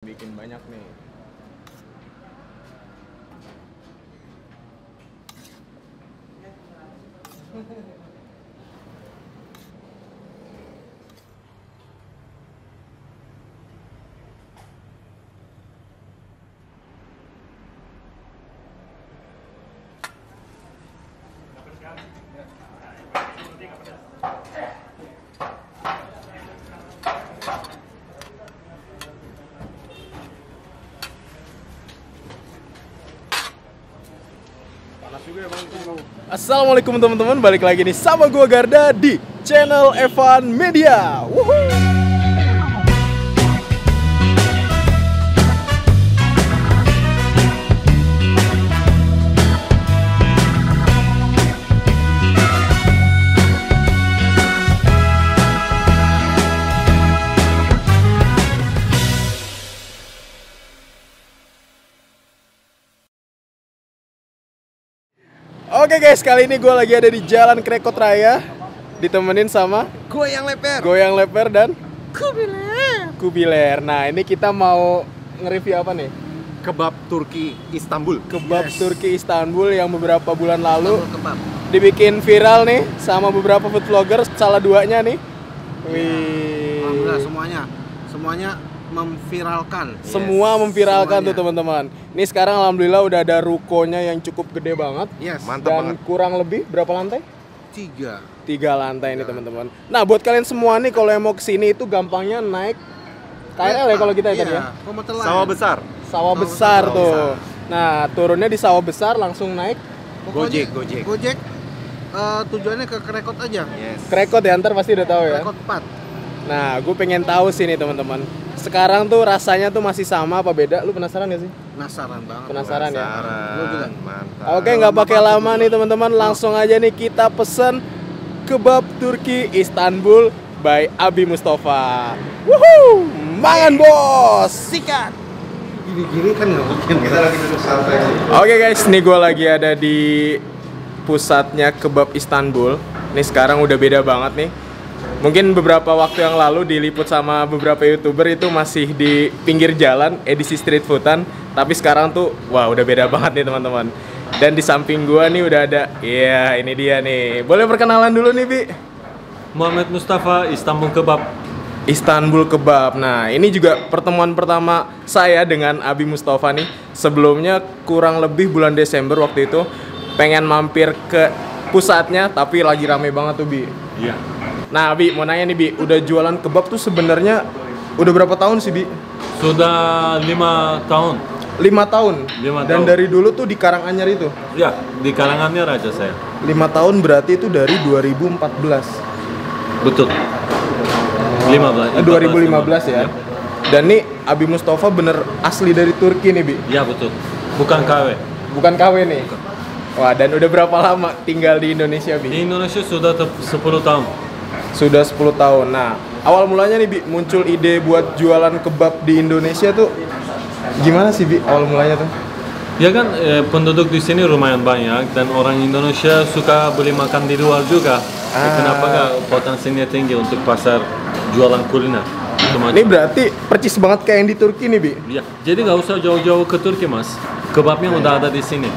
Bikin banyak nih. Assalamualaikum teman-teman, balik lagi nih sama gua Garda di channel Evan Media. Woohoo! Oke guys, kali ini gue lagi ada di Jalan Krekot Raya, ditemenin sama Goyang Leper dan Kubiler. Nah, ini kita mau nge-review apa nih? Kebab Turki Istanbul. Turki Istanbul yang beberapa bulan lalu Kebab. dibikin viral nih sama beberapa food vlogger, salah duanya nih. Wih. Alhamdulillah semuanya memviralkan. Semua memviralkan semuanya. tuh teman-teman. Ini sekarang alhamdulillah udah ada rukonya yang cukup gede banget. Yes, Dan mantap banget. kurang lebih berapa lantai? 3 lantai ini teman-teman. Nah, buat kalian semua nih kalau yang mau kesini itu gampangnya naik KRL ya kalau kita tadi ya. Sawah besar. Sawah besar tuh. Nah, turunnya di Sawah Besar langsung naik Gojek. Tujuannya ke Krekot aja. Yes. Krekot ya, ntar pasti udah tahu ya. Krekot 4. Nah, gue pengen tahu sih nih teman-teman. Sekarang tuh rasanya tuh masih sama apa beda? Lu penasaran gak sih? Penasaran banget. Penasaran ya? Lu juga. Mantap. Oke, nggak pakai lama nih teman-teman, langsung aja nih kita pesen kebab Turki Istanbul by Abi Mustafa. Wuhuu, mangan bos, sikat. Gini-gini kan nggak mungkin. Kita lagi duduk santai sih. Oke guys, nih gue lagi ada di pusatnya kebab Istanbul. Nih sekarang udah beda banget nih. Mungkin beberapa waktu yang lalu diliput sama beberapa YouTuber itu masih di pinggir jalan, edisi street foodan. Tapi sekarang tuh, wah udah beda banget nih teman-teman. Dan di samping gua nih udah ada, iya ini dia nih. Boleh perkenalan dulu nih Bi? Muhammad Mustafa, Istanbul Kebab. Istanbul Kebab. Nah ini juga pertemuan pertama saya dengan Abi Mustafa nih. Sebelumnya kurang lebih bulan Desember waktu itu pengen mampir ke pusatnya, tapi lagi rame banget tuh Bi. Iya. Nah Bi, mau nanya nih Bi, udah jualan kebab tuh sebenarnya udah berapa tahun sih Bi? Sudah 5 tahun. 5 tahun? 5 Dan tahun. dari dulu tuh di Karanganyar itu? Ya, di kalangannya raja saya. 5 tahun berarti itu dari 2014? Betul. 2015 ya? Dan nih Abi Mustafa bener asli dari Turki nih Bi? Ya betul. Bukan KW. Bukan KW nih? Wah, dan udah berapa lama tinggal di Indonesia Bi? Di Indonesia sudah 10 tahun. Sudah 10 tahun. Nah, awal mulanya nih Bi, muncul ide buat jualan kebab di Indonesia tuh gimana sih Bi awal mulanya tuh? Ya kan penduduk di sini lumayan banyak dan orang Indonesia suka beli makan di luar juga. Kenapa nggak potensinya tinggi untuk pasar jualan kuliner? Ini berarti percis banget kayak yang di Turki nih Bi? Ya, jadi nggak usah jauh-jauh ke Turki mas. Kebabnya udah ada di sini.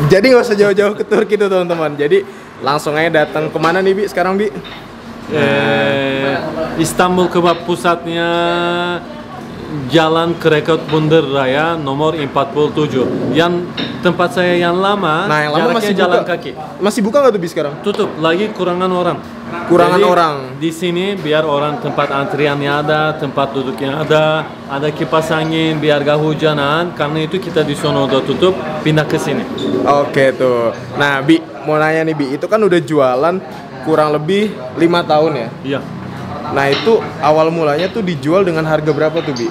Jadi nggak usah jauh-jauh ke Turki tuh teman-teman. Jadi langsung aja datang kemana nih Bi sekarang Bi? Istanbul Kebab pusatnya Jalan Krekot Bunder Raya nomor 47. Yang tempat saya yang lama, Nah yang lama masih jalan buka. kaki. Masih buka nggak tuh Bi sekarang? Tutup lagi, kurangan orang. Kurangan Jadi, orang. Di sini biar orang tempat antriannya ada, tempat duduknya ada kipas angin biar gak hujanan. Karena itu kita di sono udah tutup, pindah ke sini. Oke tuh. Nah Bi, mau nanya nih Bi, itu kan udah jualan kurang lebih 5 tahun ya? Iya. Nah itu awal mulanya tuh dijual dengan harga berapa tuh Bi?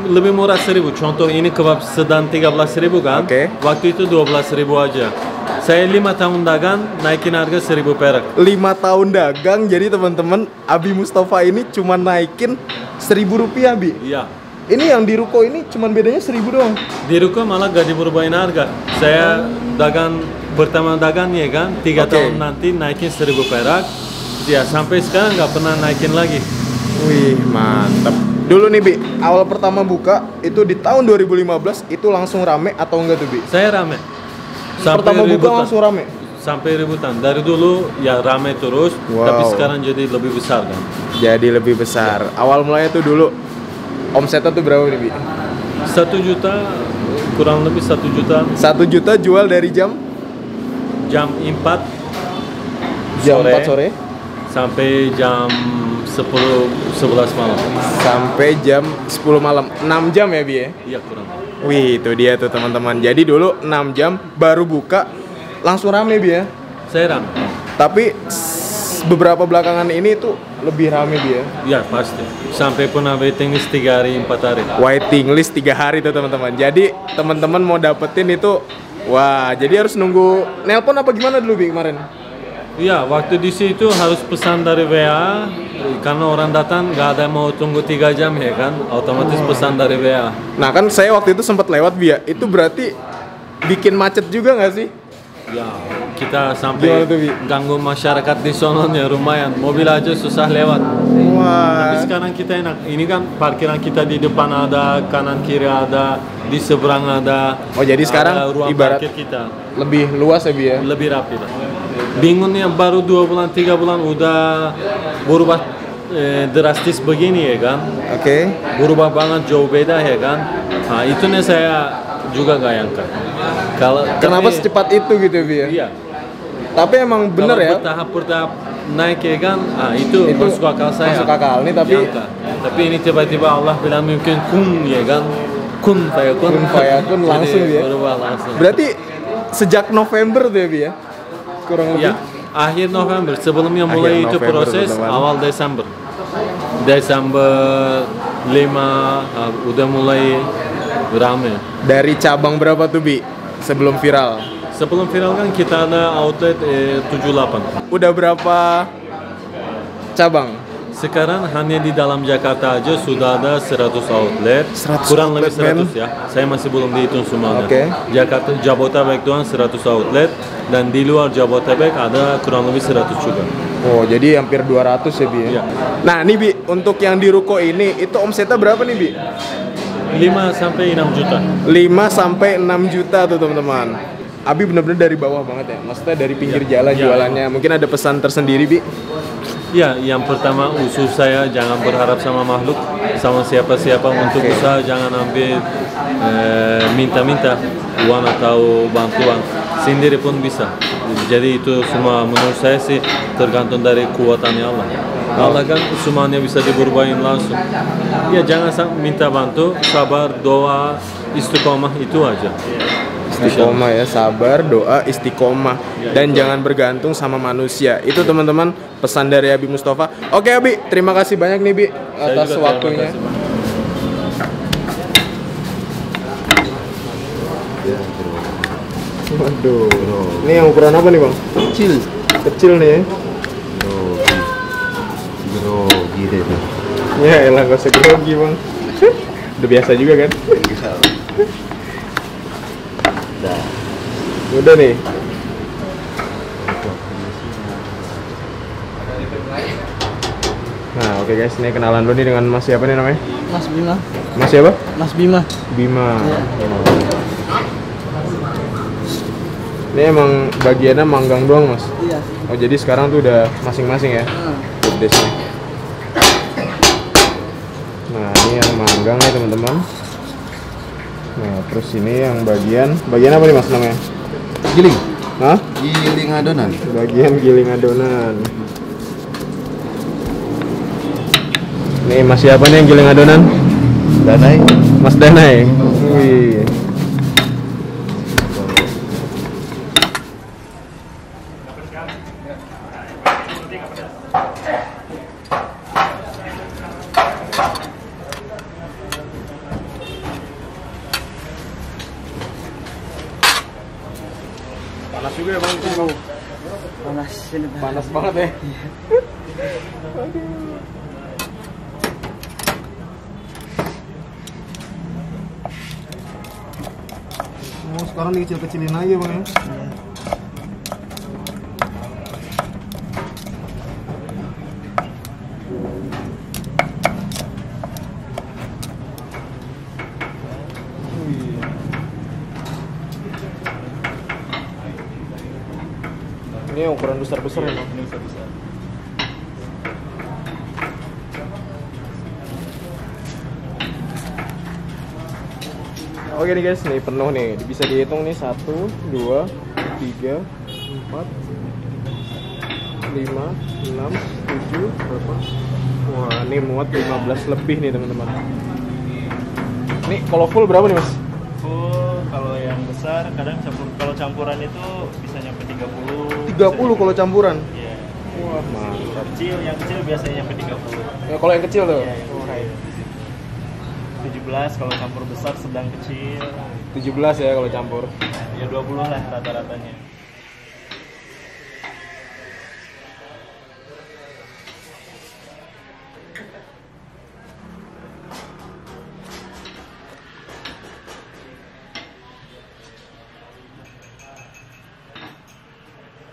Lebih murah 1.000. Contoh ini kebab sedang 13.000 kan? Oke. Waktu itu 12.000 aja. Saya 5 tahun dagang, naikin harga 1.000 perak. 5 tahun dagang, jadi teman-teman Abi Mustafa ini cuma naikin 1.000 rupiah Bi? Iya. Ini yang di ruko ini cuma bedanya 1.000 doang? Di ruko malah gak diberubahin harga. Saya dagang, pertama dagang ya kan, 3 tahun nanti naikin 1.000 perak. Ya sampai sekarang nggak pernah naikin lagi. Wih mantep. Dulu nih Bi, awal pertama buka itu di tahun 2015 itu langsung rame atau enggak tuh Bi? Saya rame. Pertama buka langsung rame? Sampai ributan. Dari dulu ya rame terus, Wow. tapi sekarang jadi lebih besar kan. Jadi lebih besar. Awal mulanya tuh dulu omsetnya tuh berapa nih Bi? 1 juta, kurang lebih 1 juta 1 juta jual dari jam jam 4 sore sampai jam 10-11 malam. sampai jam 10 malam. 6 jam ya Bi ya? Iya kurang. Wih, itu dia tuh teman-teman. Jadi dulu 6 jam baru buka langsung rame Bi ya. Saya rame. Tapi beberapa belakangan ini tuh lebih rame Bi ya. Ya pasti. Sampai pernah waiting list 3 hari 4 hari. Waiting list 3 hari tuh teman-teman. Jadi teman-teman mau dapetin itu, wah, jadi harus nunggu nelpon apa gimana dulu Bi kemarin? Iya, waktu di situ harus pesan dari WA karena orang datang nggak ada mau tunggu 3 jam ya kan, otomatis pesan dari WA. Nah kan saya waktu itu sempat lewat Bi ya. Itu berarti bikin macet juga nggak sih? Ya, kita sampai Gimana tuh, Bi? ganggu masyarakat di sononya lumayan. Mobil aja susah lewat. Wah. Tapi sekarang kita enak. Ini kan parkiran kita di depan ada, kanan kiri ada, di seberang ada. Oh, jadi sekarang ada ruang ibarat parkir kita lebih luas ya Bi ya. lebih rapi lah. Bingungnya baru 2 bulan 3 bulan udah berubah drastis begini ya kan. Oke. Berubah banget, jauh beda ya kan. Nah itu nih saya juga gak nyangka. Kenapa tapi- secepat itu gitu Bi ya? Iya. Tapi emang bener Kalau ya. bertahap naik ya kan, itu masuk akal saya. Masuk akal nih tapi Nyangka. Tapi ini tiba-tiba Allah bilang mungkin kun ya kan, kun fayakun. Kun fayakun langsung Jadi ya. berubah langsung. berarti sejak November tuh ya Bi ya? Kurang lebih. Ya, akhir November sebelumnya mulai Akhir itu November, proses teman-teman. awal Desember. Desember 5 udah mulai rame. Dari cabang berapa tuh Bi sebelum viral? Sebelum viral kan kita ada outlet 78. Udah berapa cabang? Sekarang hanya di dalam Jakarta aja sudah ada 100 outlet, 100 kurang lebih outlet, 100 ya. Saya masih belum dihitung semuanya. Oke. Jakarta Jabodetabek doang 100 outlet dan di luar Jabodetabek ada kurang lebih 100 juga. Oh, jadi hampir 200 ya Bi ya? Iya. Nah, nih Bi, untuk yang di ruko ini itu omsetnya berapa nih Bi? 5 sampai 6 juta. 5 sampai 6 juta tuh teman-teman. Abi bener-bener dari bawah banget ya. Maksudnya dari pinggir jalan Iya. jualannya. Mungkin ada pesan tersendiri Bi? Ya, yang pertama usul saya jangan berharap sama makhluk, sama siapa-siapa untuk Oke. usaha jangan ambil minta-minta uang atau bantuan, sendiri pun bisa. Jadi itu semua menurut saya sih tergantung dari kuatannya Allah. Allah kan semuanya bisa diberbain langsung. Ya jangan minta bantu, sabar, doa, istiqomah itu aja. Istiqomah ya, sabar, doa, istiqomah. Dan jangan bergantung sama manusia. Itu teman-teman pesan dari Abi Mustafa. Oke Abi, terima kasih banyak nih Bi Saya atas juga terima waktunya. kasih, Bang. Waduh. Ini yang ukuran apa nih Bang? Kecil. Kecil nih ya. Grogi deh tuh. Ya elah, gak usah grogi Bang. Udah biasa juga kan? Dah. Udah nih. Nah oke guys, ini kenalan dulu nih dengan Mas siapa nih namanya? Mas Bima. Mas siapa? Mas Bima. Bima. Ini emang bagiannya manggang doang Mas? Iya. Oh jadi sekarang tuh udah masing-masing ya? Fooddesk-nya. Nah ini yang manggang nih teman-teman. Nah terus ini yang bagian apa nih Mas namanya? Giling. Hah? Giling adonan. Bagian giling adonan. Nih Mas siapa nih yang giling adonan? Danai. Mas Danai. Wih. Panas juga ya Bang. Panas ini. Panas banget ya. Oh, sekarang dikecil-kecilin aja Bang ya. Ini ukuran besar-besar Iya, emang. ini besar-besar. Oke nih guys, nih penuh nih. Bisa dihitung nih 1, 2, 3, 4, 5, 6, 7, berapa? Wah, ini muat 15 lebih nih teman-teman. Nih kalau full berapa nih mas? Full kalau yang besar kadang kalau campuran itu bisa nyampe 30. 30 kalau campuran. Iya. Wah mantap. Yang kecil biasanya nyampe 30. Ya, kalau yang kecil tuh? Iya, yang kecil. 17 kalau campur besar, sedang kecil. 17 ya kalau campur. Ya 20 lah rata-ratanya.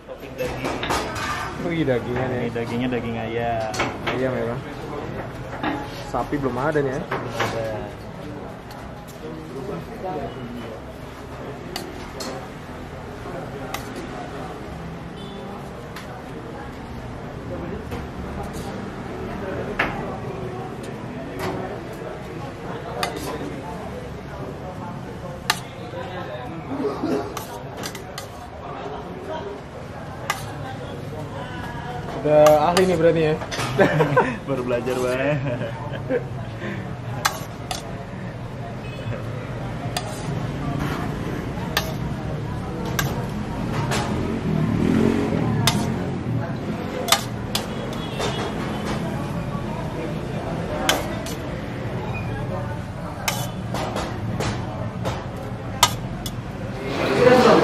Topping daging. Wih dagingnya nih. Ini dagingnya daging ayam. Ayam ya bang. Sapi belum ada nih ya. Ada. Udah ahli nih berarti ya. Baru belajar banget.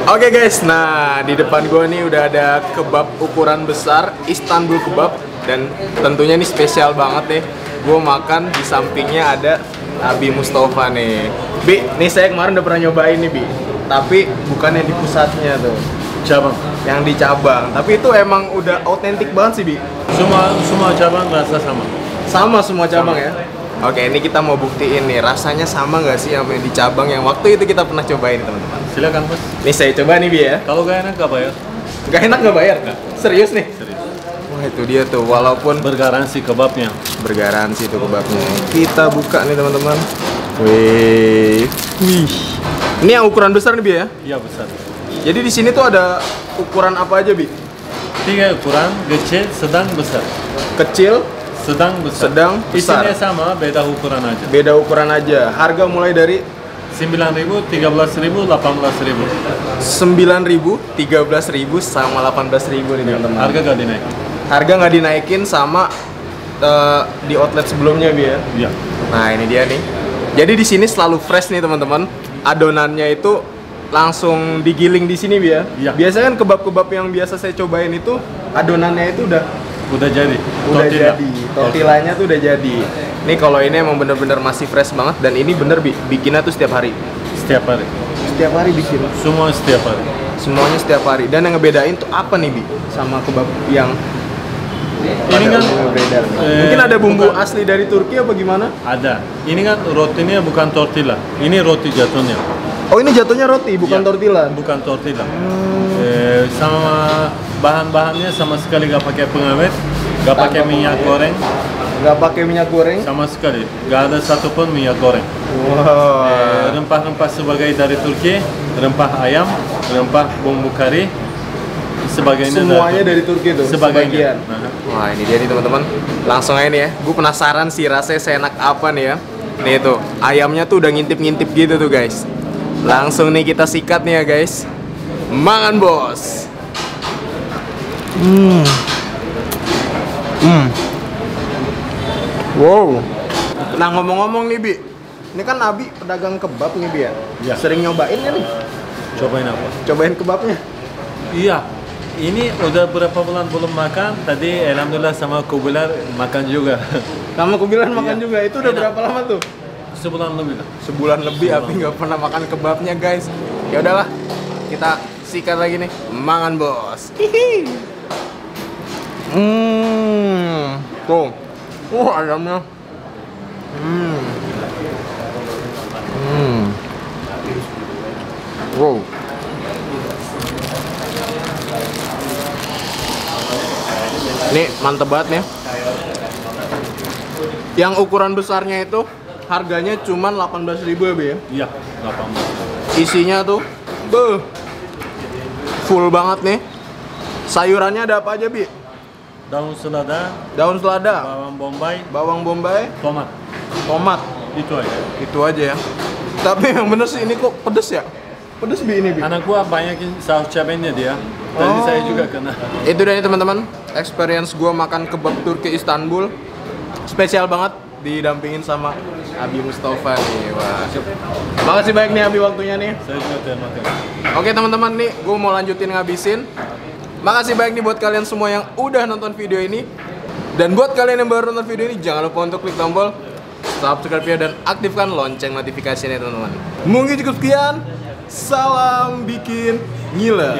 Oke guys, nah di depan gue nih udah ada kebab ukuran besar Istanbul kebab dan tentunya ini spesial banget nih. Gue makan di sampingnya ada Abi Mustafa nih. Bi, nih saya kemarin udah pernah nyobain nih Bi, tapi bukan yang di pusatnya tuh, Cabang. yang di cabang. Tapi itu emang udah autentik banget sih Bi. Semua cabang rasa sama. Sama semua cabang ya. Oke, ini kita mau buktiin nih rasanya sama nggak sih sama yang di cabang yang waktu itu kita pernah cobain teman-teman. Silakan mas. Nih saya coba nih Bi ya. Kalau gak enak gak bayar. Gak enak nggak bayar? Nggak. Serius nih? Serius. Wah itu dia tuh, walaupun Bergaransi kebabnya. bergaransi tuh kebabnya. Kita buka nih teman-teman. Wih, wih. Ini yang ukuran besar nih Bi ya. Iya besar. Jadi di sini tuh ada ukuran apa aja Bi? 3 ukuran, kecil, sedang, besar. Kecil, Sedang, besar. Sedang, besar. Isinya sama, beda ukuran aja. beda ukuran aja. Harga mulai dari 9.000, 13.000, 18.000. 9.000, 13.000 sama 18.000 nih teman-teman. Harga gak dinaik. Harga nggak dinaikin sama di outlet sebelumnya Bi ya. Iya. Nah ini dia nih. Jadi di sini selalu fresh nih teman-teman. Adonannya itu langsung digiling di sini Bi ya. Iya. Biasanya kan kebab-kebab yang biasa saya cobain itu adonannya itu Udah jadi. udah Tortilla. jadi. Tortillanya tuh udah jadi. Nih kalau ini emang bener-bener masih fresh banget dan ini bener Bi, bikinnya tuh setiap hari. Setiap hari. Setiap hari bikin. Semua setiap hari. Semuanya setiap hari. Dan yang ngebedain tuh apa nih Bi sama kebab yang Ini kan beredar nih? Mungkin ada bumbu bukan- asli dari Turki apa gimana? Ada. Ini kan rotinya bukan tortilla. Ini roti jatuhnya. Oh ini jatuhnya roti, bukan Iya. tortilla. Bukan tortilla. Sama bahan-bahannya sama sekali gak pakai pengawet, gak pakai minyak goreng, Nggak pakai minyak goreng. sama sekali. Gak ada satupun minyak goreng. Wah. Rempah-rempah sebagai dari Turki, rempah ayam, rempah bumbu kari, sebagainya Semuanya dari Turki tuh. sebagian. sebagian. Wah ini dia nih teman-teman. Langsung aja nih ya. Gue penasaran sih rasanya seenak apa nih ya. Nih tuh ayamnya tuh udah ngintip-ngintip gitu tuh guys. Langsung nih kita sikat nih ya guys. Mangan bos. Wow. Nah ngomong-ngomong nih Bi, ini kan Abi pedagang kebab nih Bi ya. Iya. Sering nyobain ya nih. Cobain apa? Cobain kebabnya. Iya. Ini udah berapa bulan belum makan, tadi alhamdulillah sama Kubilar makan juga. Sama kubilan makan Iya. juga. Itu udah Enak. berapa lama tuh? Sebulan lebih lah. Sebulan lebih Sebulan. Abi nggak pernah makan kebabnya guys. Ya udahlah, kita sikat lagi nih. Mangan bos. Hihi. Tuh. Ayamnya. Wow. Ini mantep banget nih. Yang ukuran besarnya itu harganya cuma 18.000 ya, Bi ya? Iya, 18. Isinya tuh full banget nih. Sayurannya ada apa aja, Bi? Daun selada, Daun selada, bawang bombay, tomat. itu aja. Itu aja ya. Tapi yang bener sih ini kok pedes ya? Pedes, Bi, ini, Bi. Anak gua banyakin saus cabenya dia. Tadi saya juga kena. Itu dari teman-teman, experience gua makan kebab Turki Istanbul. Spesial banget didampingin sama Abi Mustafa nih. Wah. Makasih banyak nih Abi waktunya nih. Saya juga terima kasih. Oke teman-teman nih, gue mau lanjutin ngabisin. Makasih banyak nih buat kalian semua yang udah nonton video ini. Dan buat kalian yang baru nonton video ini, jangan lupa untuk klik tombol subscribe-nya dan aktifkan lonceng notifikasinya teman-teman. Mungkin cukup sekian. Salam bikin gila.